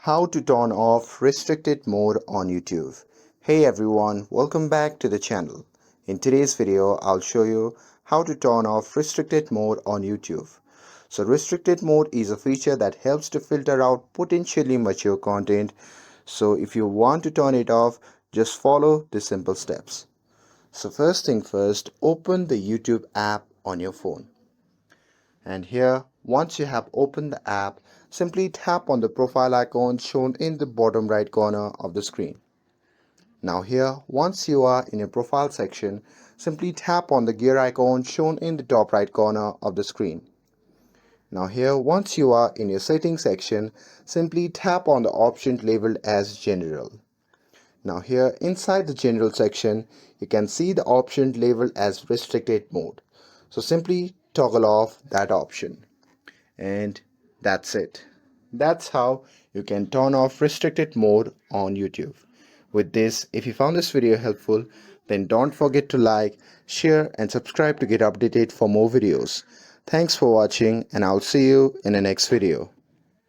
How to turn off restricted mode on YouTube. Hey everyone, welcome back to the channel. In today's video, I'll show you how to turn off restricted mode on YouTube. So restricted mode is a feature that helps to filter out potentially mature content. So if you want to turn it off, just follow the simple steps. So first thing first, open the YouTube app on your phone. And here, once you have opened the app, simply tap on the profile icon shown in the bottom right corner of the screen. Now here, once you are in your profile section, simply tap on the gear icon shown in the top right corner of the screen. Now here, once you are in your settings section, simply tap on the option labeled as General. Now here, inside the General section, you can see the option labeled as Restricted Mode. So simply toggle off that option. And that's it. That's how you can turn off restricted mode on YouTube. With this, if you found this video helpful, then don't forget to like, share and subscribe to get updated for more videos. Thanks for watching and I'll see you in the next video.